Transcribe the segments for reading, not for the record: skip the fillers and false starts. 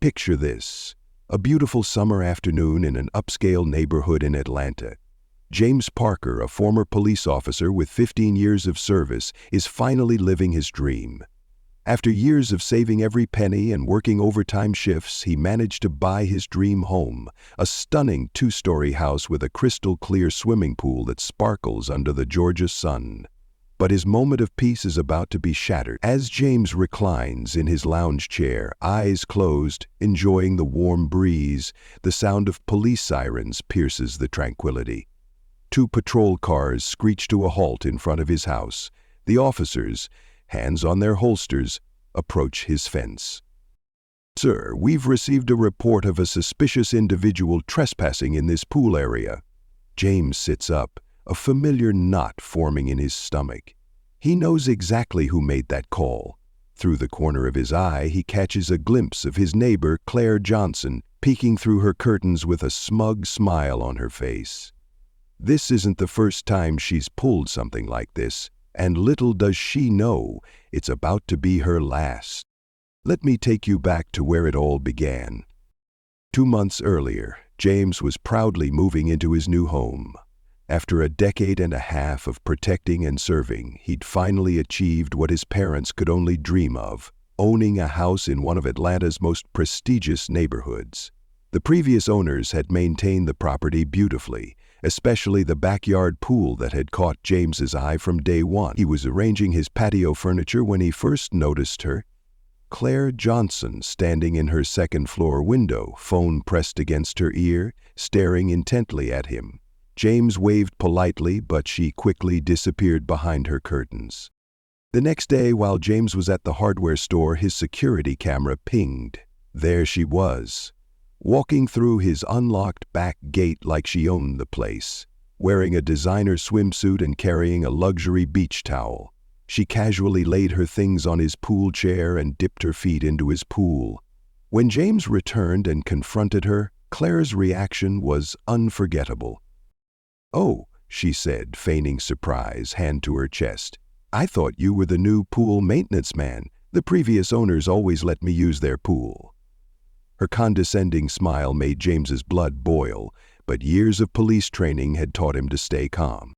Picture this: a beautiful summer afternoon in an upscale neighborhood in Atlanta. James Parker, a former police officer with 15 years of service, is finally living his dream. After years of saving every penny and working overtime shifts, he managed to buy his dream home, a stunning 2-story house with a crystal-clear swimming pool that sparkles under the Georgia sun. But his moment of peace is about to be shattered. As James reclines in his lounge chair, eyes closed, enjoying the warm breeze, the sound of police sirens pierces the tranquility. 2 patrol cars screech to a halt in front of his house. The officers, hands on their holsters, approach his fence. "Sir, we've received a report of a suspicious individual trespassing in this pool area." James sits up, a familiar knot forming in his stomach. He knows exactly who made that call. Through the corner of his eye, he catches a glimpse of his neighbor, Claire Johnson, peeking through her curtains with a smug smile on her face. This isn't the first time she's pulled something like this, and little does she know it's about to be her last. Let me take you back to where it all began. 2 months earlier, James was proudly moving into his new home. After a decade and a half of protecting and serving, he'd finally achieved what his parents could only dream of: owning a house in one of Atlanta's most prestigious neighborhoods. The previous owners had maintained the property beautifully, especially the backyard pool that had caught James's eye from day one. He was arranging his patio furniture when he first noticed her, Claire Johnson, standing in her second-floor window, phone pressed against her ear, staring intently at him. James waved politely, but she quickly disappeared behind her curtains. The next day, while James was at the hardware store, his security camera pinged. There she was, walking through his unlocked back gate like she owned the place, wearing a designer swimsuit and carrying a luxury beach towel. She casually laid her things on his pool chair and dipped her feet into his pool. When James returned and confronted her, Claire's reaction was unforgettable. "Oh," she said, feigning surprise, hand to her chest. "I thought you were the new pool maintenance man. The previous owners always let me use their pool." Her condescending smile made James's blood boil, but years of police training had taught him to stay calm.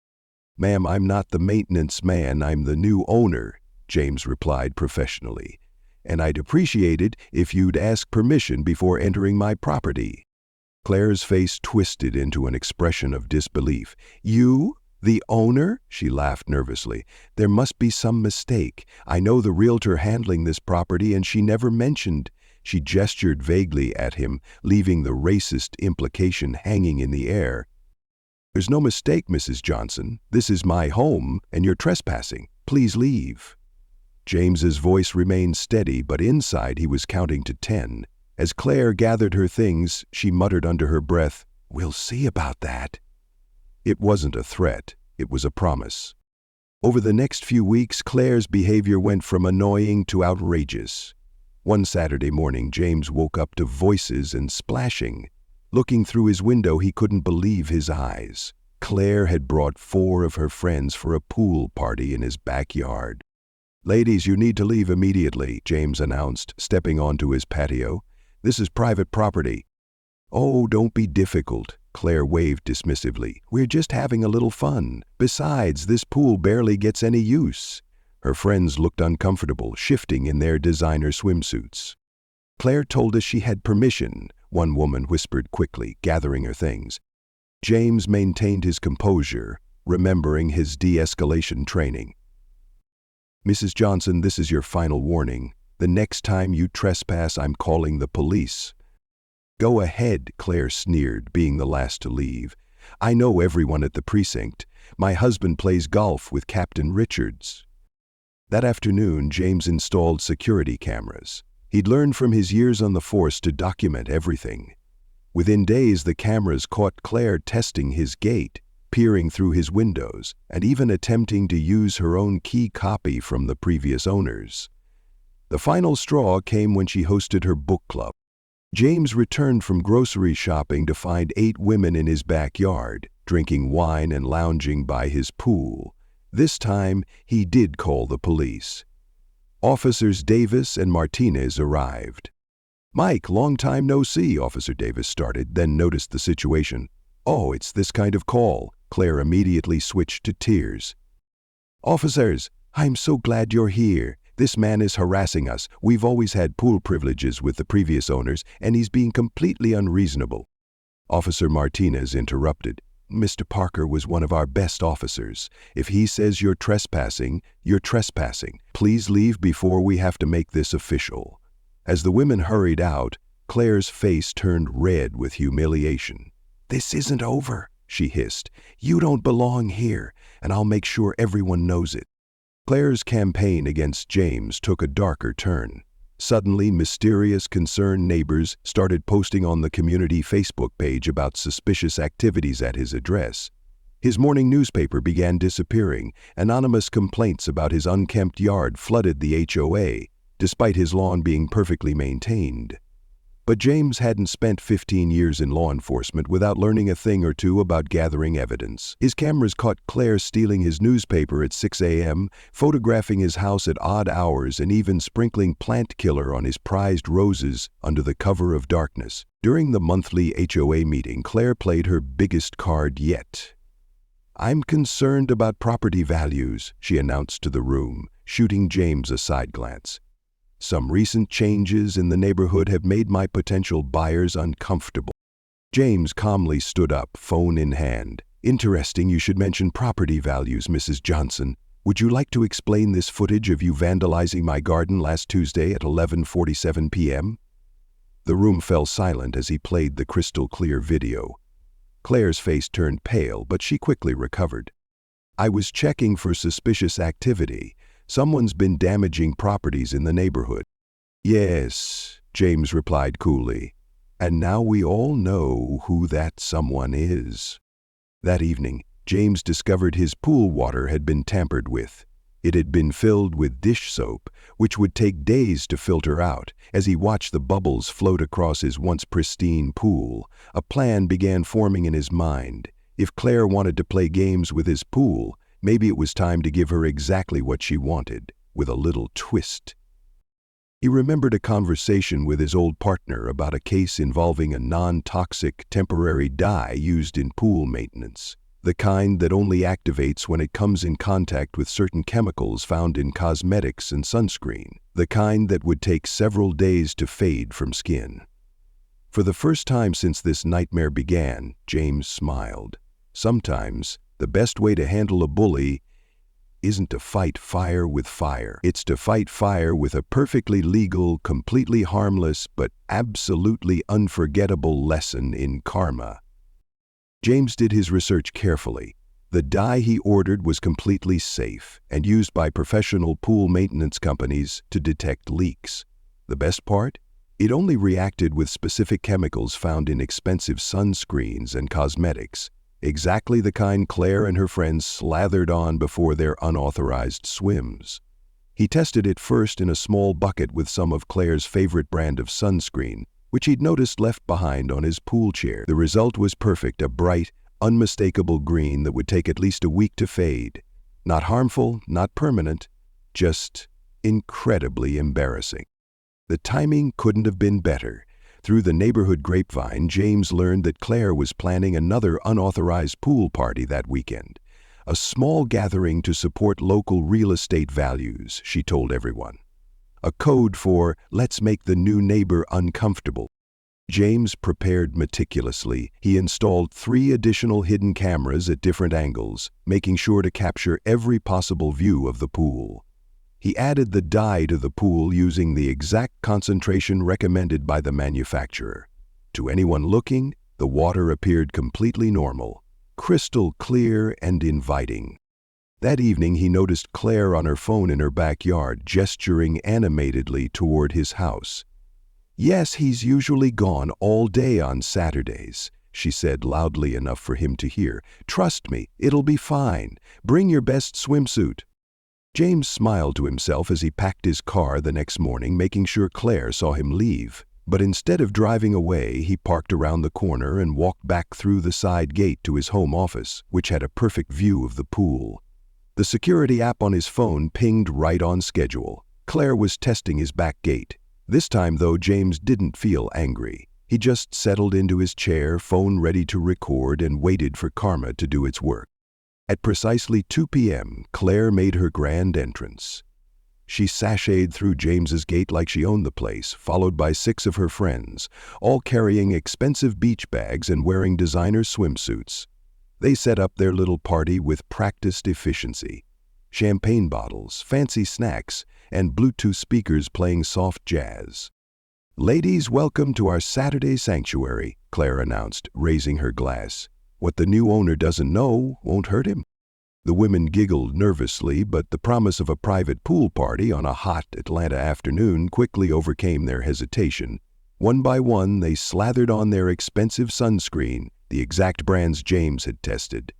"Ma'am, I'm not the maintenance man, I'm the new owner," James replied professionally. "And I'd appreciate it if you'd ask permission before entering my property." Claire's face twisted into an expression of disbelief. "You? The owner?" She laughed nervously. "There must be some mistake. I know the realtor handling this property, and she never mentioned—" She gestured vaguely at him, leaving the racist implication hanging in the air. "There's no mistake, Mrs. Johnson. This is my home, and you're trespassing. Please leave." James's voice remained steady, but inside he was counting to 10. As Claire gathered her things, she muttered under her breath, "We'll see about that." It wasn't a threat, it was a promise. Over the next few weeks, Claire's behavior went from annoying to outrageous. One Saturday morning, James woke up to voices and splashing. Looking through his window, he couldn't believe his eyes. Claire had brought 4 of her friends for a pool party in his backyard. "Ladies, you need to leave immediately," James announced, stepping onto his patio. "This is private property." "Oh, don't be difficult," Claire waved dismissively. "We're just having a little fun. Besides, this pool barely gets any use." Her friends looked uncomfortable, shifting in their designer swimsuits. "Claire told us she had permission," one woman whispered quickly, gathering her things. James maintained his composure, remembering his de-escalation training. "Mrs. Johnson, this is your final warning. The next time you trespass, I'm calling the police." "Go ahead," Claire sneered, being the last to leave. "I know everyone at the precinct. My husband plays golf with Captain Richards." That afternoon, James installed security cameras. He'd learned from his years on the force to document everything. Within days, the cameras caught Claire testing his gate, peering through his windows, and even attempting to use her own key copy from the previous owners. The final straw came when she hosted her book club. James returned from grocery shopping to find 8 women in his backyard, drinking wine and lounging by his pool. This time, he did call the police. Officers Davis and Martinez arrived. "Mike, long time no see," Officer Davis started, then noticed the situation. "Oh, it's this kind of call." Claire immediately switched to tears. "Officers, I'm so glad you're here. This man is harassing us. We've always had pool privileges with the previous owners, and he's being completely unreasonable." Officer Martinez interrupted. "Mr. Parker was one of our best officers. If he says you're trespassing, you're trespassing. Please leave before we have to make this official." As the women hurried out, Claire's face turned red with humiliation. "This isn't over," she hissed. "You don't belong here, and I'll make sure everyone knows it." Claire's campaign against James took a darker turn. Suddenly, mysterious, concerned neighbors started posting on the community Facebook page about suspicious activities at his address. His morning newspaper began disappearing. Anonymous complaints about his unkempt yard flooded the HOA, despite his lawn being perfectly maintained. But James hadn't spent 15 years in law enforcement without learning a thing or two about gathering evidence. His cameras caught Claire stealing his newspaper at 6 a.m., photographing his house at odd hours, and even sprinkling plant killer on his prized roses under the cover of darkness. During the monthly HOA meeting, Claire played her biggest card yet. "I'm concerned about property values," she announced to the room, shooting James a side glance. "Some recent changes in the neighborhood have made my potential buyers uncomfortable." James calmly stood up, phone in hand. "Interesting you should mention property values, Mrs. Johnson. Would you like to explain this footage of you vandalizing my garden last Tuesday at 11:47 p.m.? The room fell silent as he played the crystal-clear video. Claire's face turned pale, but she quickly recovered. "I was checking for suspicious activity. Someone's been damaging properties in the neighborhood." "Yes," James replied coolly. "And now we all know who that someone is." That evening, James discovered his pool water had been tampered with. It had been filled with dish soap, which would take days to filter out. As he watched the bubbles float across his once pristine pool, a plan began forming in his mind. If Claire wanted to play games with his pool, maybe it was time to give her exactly what she wanted, with a little twist. He remembered a conversation with his old partner about a case involving a non-toxic temporary dye used in pool maintenance, the kind that only activates when it comes in contact with certain chemicals found in cosmetics and sunscreen, the kind that would take several days to fade from skin. For the first time since this nightmare began, James smiled. Sometimes, the best way to handle a bully isn't to fight fire with fire. It's to fight fire with a perfectly legal, completely harmless, but absolutely unforgettable lesson in karma. James did his research carefully. The dye he ordered was completely safe and used by professional pool maintenance companies to detect leaks. The best part? It only reacted with specific chemicals found in expensive sunscreens and cosmetics. Exactly the kind Claire and her friends slathered on before their unauthorized swims. He tested it first in a small bucket with some of Claire's favorite brand of sunscreen, which he'd noticed left behind on his pool chair. The result was perfect, a bright, unmistakable green that would take at least a week to fade. Not harmful, not permanent, just incredibly embarrassing. The timing couldn't have been better. Through the neighborhood grapevine, James learned that Claire was planning another unauthorized pool party that weekend. A small gathering to support local real estate values, she told everyone. A code for, let's make the new neighbor uncomfortable. James prepared meticulously. He installed 3 additional hidden cameras at different angles, making sure to capture every possible view of the pool. He added the dye to the pool using the exact concentration recommended by the manufacturer. To anyone looking, the water appeared completely normal, crystal clear and inviting. That evening, he noticed Claire on her phone in her backyard, gesturing animatedly toward his house. "Yes, he's usually gone all day on Saturdays," she said loudly enough for him to hear. "Trust me, it'll be fine. Bring your best swimsuit." James smiled to himself as he packed his car the next morning, making sure Claire saw him leave. But instead of driving away, he parked around the corner and walked back through the side gate to his home office, which had a perfect view of the pool. The security app on his phone pinged right on schedule. Claire was testing his back gate. This time, though, James didn't feel angry. He just settled into his chair, phone ready to record, and waited for karma to do its work. At precisely 2 p.m., Claire made her grand entrance. She sashayed through James's gate like she owned the place, followed by 6 of her friends, all carrying expensive beach bags and wearing designer swimsuits. They set up their little party with practiced efficiency. Champagne bottles, fancy snacks, and Bluetooth speakers playing soft jazz. "Ladies, welcome to our Saturday sanctuary," Claire announced, raising her glass. "What the new owner doesn't know won't hurt him." The women giggled nervously, but the promise of a private pool party on a hot Atlanta afternoon quickly overcame their hesitation. One by one, they slathered on their expensive sunscreen, the exact brands James had tested.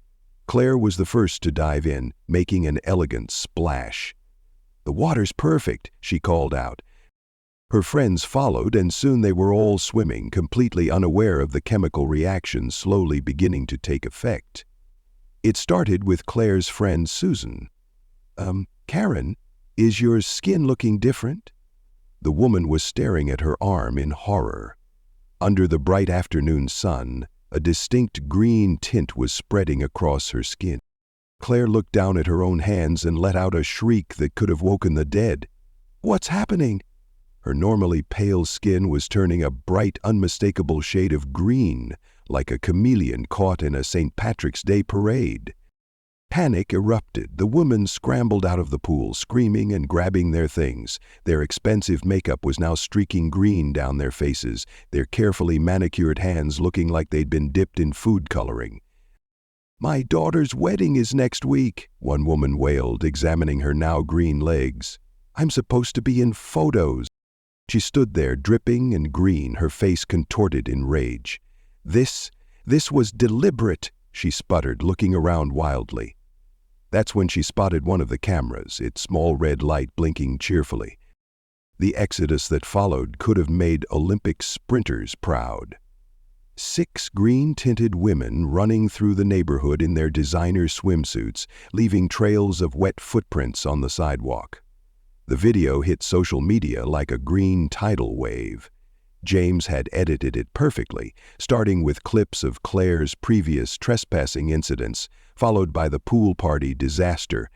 Claire was the first to dive in, making an elegant splash. "The water's perfect," she called out. Her friends followed, and soon they were all swimming, completely unaware of the chemical reaction slowly beginning to take effect. It started with Claire's friend Susan. Karen, is your skin looking different?" The woman was staring at her arm in horror. Under the bright afternoon sun, a distinct green tint was spreading across her skin. Claire looked down at her own hands and let out a shriek that could have woken the dead. "What's happening?" Her normally pale skin was turning a bright, unmistakable shade of green, like a chameleon caught in a St. Patrick's Day parade. Panic erupted. The women scrambled out of the pool, screaming and grabbing their things. Their expensive makeup was now streaking green down their faces, their carefully manicured hands looking like they'd been dipped in food coloring. "My daughter's wedding is next week," one woman wailed, examining her now green legs. "I'm supposed to be in photos." She stood there, dripping and green, her face contorted in rage. This was deliberate," she sputtered, looking around wildly. That's when she spotted one of the cameras, its small red light blinking cheerfully. The exodus that followed could have made Olympic sprinters proud. 6 green-tinted women running through the neighborhood in their designer swimsuits, leaving trails of wet footprints on the sidewalk. The video hit social media like a green tidal wave. James had edited it perfectly, starting with clips of Claire's previous trespassing incidents, followed by the pool party disaster,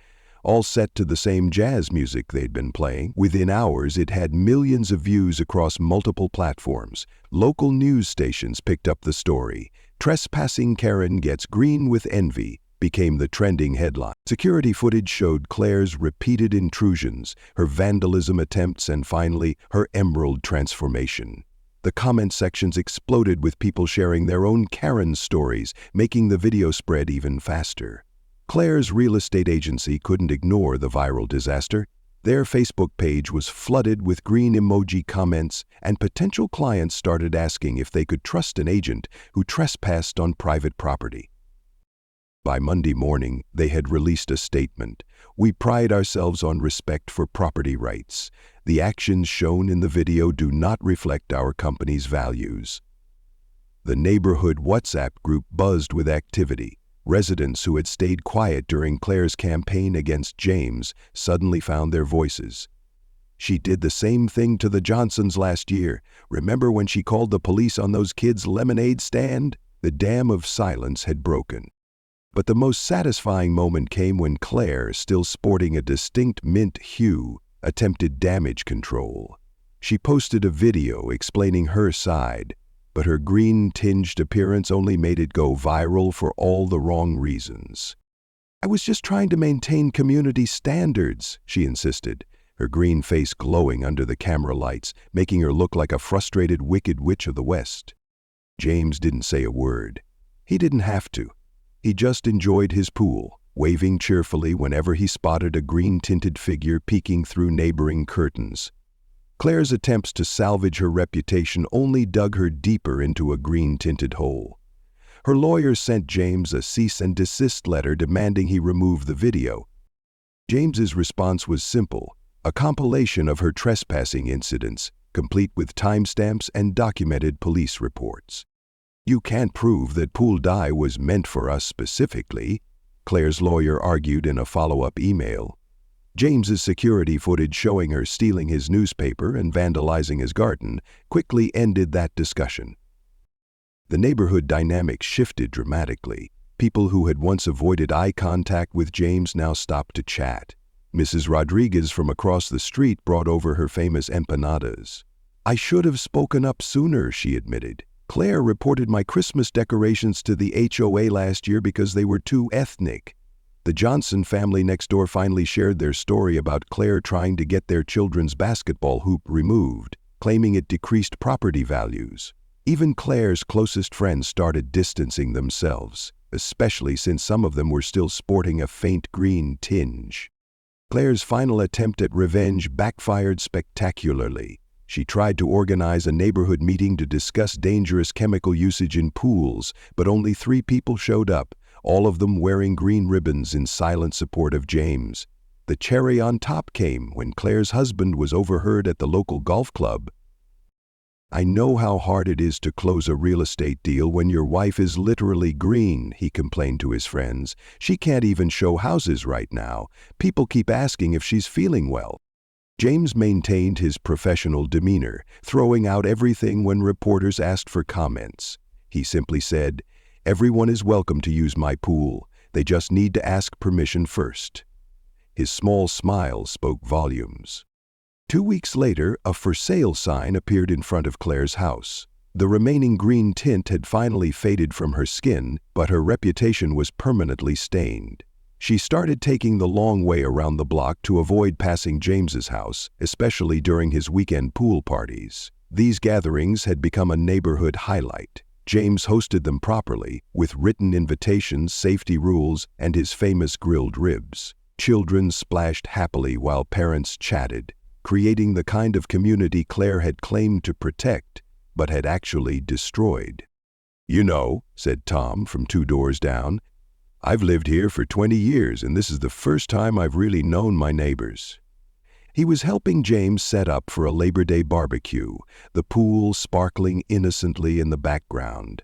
all set to the same jazz music they'd been playing. Within hours, it had millions of views across multiple platforms. Local news stations picked up the story. "Trespassing Karen gets green with envy" became the trending headline. Security footage showed Claire's repeated intrusions, her vandalism attempts, and finally, her emerald transformation. The comment sections exploded with people sharing their own Karen stories, making the video spread even faster. Claire's real estate agency couldn't ignore the viral disaster. Their Facebook page was flooded with green emoji comments, and potential clients started asking if they could trust an agent who trespassed on private property. By Monday morning, they had released a statement. "We pride ourselves on respect for property rights. The actions shown in the video do not reflect our company's values." The neighborhood WhatsApp group buzzed with activity. Residents who had stayed quiet during Claire's campaign against James suddenly found their voices. "She did the same thing to the Johnsons last year. Remember when she called the police on those kids' lemonade stand?" The dam of silence had broken. But the most satisfying moment came when Claire, still sporting a distinct mint hue, attempted damage control. She posted a video explaining her side, but her green-tinged appearance only made it go viral for all the wrong reasons. "I was just trying to maintain community standards," she insisted, her green face glowing under the camera lights, making her look like a frustrated wicked witch of the West. James didn't say a word. He didn't have to. He just enjoyed his pool, waving cheerfully whenever he spotted a green-tinted figure peeking through neighboring curtains. Claire's attempts to salvage her reputation only dug her deeper into a green-tinted hole. Her lawyers sent James a cease and desist letter demanding he remove the video. James's response was simple, a compilation of her trespassing incidents, complete with timestamps and documented police reports. "You can't prove that pool dye was meant for us specifically," Claire's lawyer argued in a follow-up email. James's security footage showing her stealing his newspaper and vandalizing his garden quickly ended that discussion. The neighborhood dynamic shifted dramatically. People who had once avoided eye contact with James now stopped to chat. Mrs. Rodriguez from across the street brought over her famous empanadas. "I should have spoken up sooner," she admitted. "Claire reported my Christmas decorations to the HOA last year because they were too ethnic." The Johnson family next door finally shared their story about Claire trying to get their children's basketball hoop removed, claiming it decreased property values. Even Claire's closest friends started distancing themselves, especially since some of them were still sporting a faint green tinge. Claire's final attempt at revenge backfired spectacularly. She tried to organize a neighborhood meeting to discuss dangerous chemical usage in pools, but only 3 people showed up, all of them wearing green ribbons in silent support of James. The cherry on top came when Claire's husband was overheard at the local golf club. "I know how hard it is to close a real estate deal when your wife is literally green," he complained to his friends. "She can't even show houses right now. People keep asking if she's feeling well." James maintained his professional demeanor, throwing out everything when reporters asked for comments. He simply said, "Everyone is welcome to use my pool. They just need to ask permission first." His small smile spoke volumes. 2 weeks later, a for sale sign appeared in front of Claire's house. The remaining green tint had finally faded from her skin, but her reputation was permanently stained. She started taking the long way around the block to avoid passing James's house, especially during his weekend pool parties. These gatherings had become a neighborhood highlight. James hosted them properly, with written invitations, safety rules, and his famous grilled ribs. Children splashed happily while parents chatted, creating the kind of community Claire had claimed to protect, but had actually destroyed. "You know," said Tom from 2 doors down, "I've lived here for 20 years, and this is the first time I've really known my neighbors." He was helping James set up for a Labor Day barbecue, the pool sparkling innocently in the background.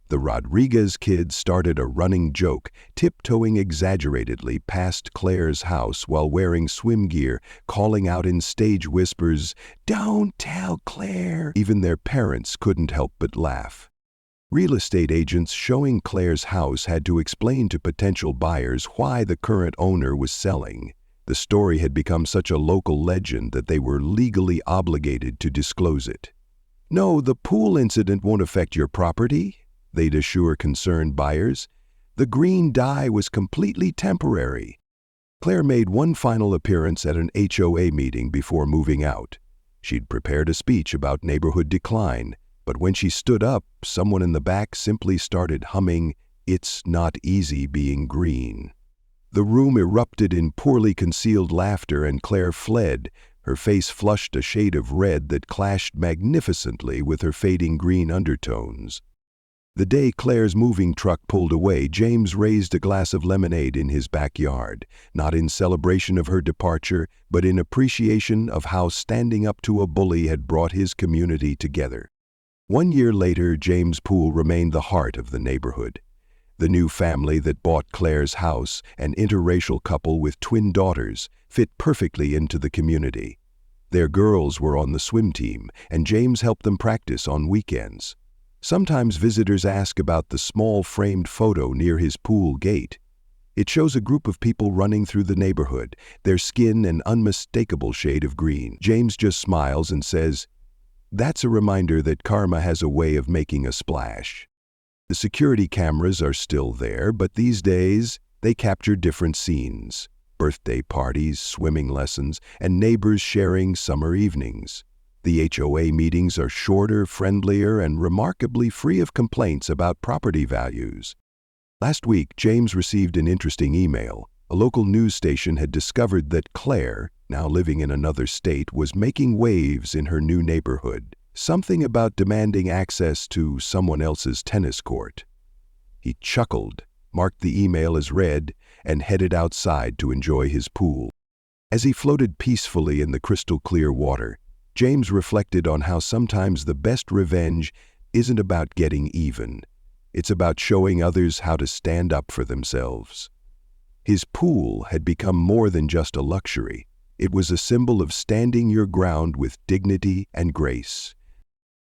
The Rodriguez kids started a running joke, tiptoeing exaggeratedly past Claire's house while wearing swim gear, calling out in stage whispers, "Don't tell Claire!" Even their parents couldn't help but laugh. Real estate agents showing Claire's house had to explain to potential buyers why the current owner was selling. The story had become such a local legend that they were legally obligated to disclose it. "No, the pool incident won't affect your property," they'd assure concerned buyers. "The green dye was completely temporary." Claire made one final appearance at an HOA meeting before moving out. She'd prepared a speech about neighborhood decline, but when she stood up, someone in the back simply started humming, "It's not easy being green." The room erupted in poorly concealed laughter, and Claire fled, her face flushed a shade of red that clashed magnificently with her fading green undertones. The day Claire's moving truck pulled away, James raised a glass of lemonade in his backyard, not in celebration of her departure, but in appreciation of how standing up to a bully had brought his community together. 1 year later, James' pool remained the heart of the neighborhood. The new family that bought Claire's house, an interracial couple with twin daughters, fit perfectly into the community. Their girls were on the swim team, and James helped them practice on weekends. Sometimes visitors ask about the small framed photo near his pool gate. It shows a group of people running through the neighborhood, their skin an unmistakable shade of green. James just smiles and says, "That's a reminder that karma has a way of making a splash." The security cameras are still there, but these days they capture different scenes: birthday parties, swimming lessons, and neighbors sharing summer evenings. The HOA meetings are shorter, friendlier, and remarkably free of complaints about property values. Last week, James received an interesting email. A local news station had discovered that Claire, now living in another state, was making waves in her new neighborhood. Something about demanding access to someone else's tennis court. He chuckled, marked the email as read, and headed outside to enjoy his pool. As he floated peacefully in the crystal-clear water, James reflected on how sometimes the best revenge isn't about getting even. It's about showing others how to stand up for themselves. His pool had become more than just a luxury. It was a symbol of standing your ground with dignity and grace.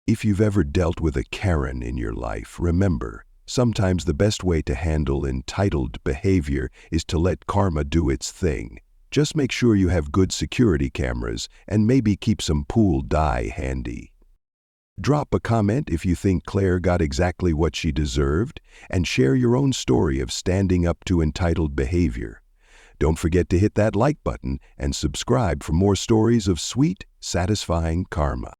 If you've ever dealt with a Karen in your life, remember, sometimes the best way to handle entitled behavior is to let karma do its thing. Just make sure you have good security cameras and maybe keep some pool dye handy. Drop a comment if you think Claire got exactly what she deserved, and share your own story of standing up to entitled behavior. Don't forget to hit that like button and subscribe for more stories of sweet, satisfying karma.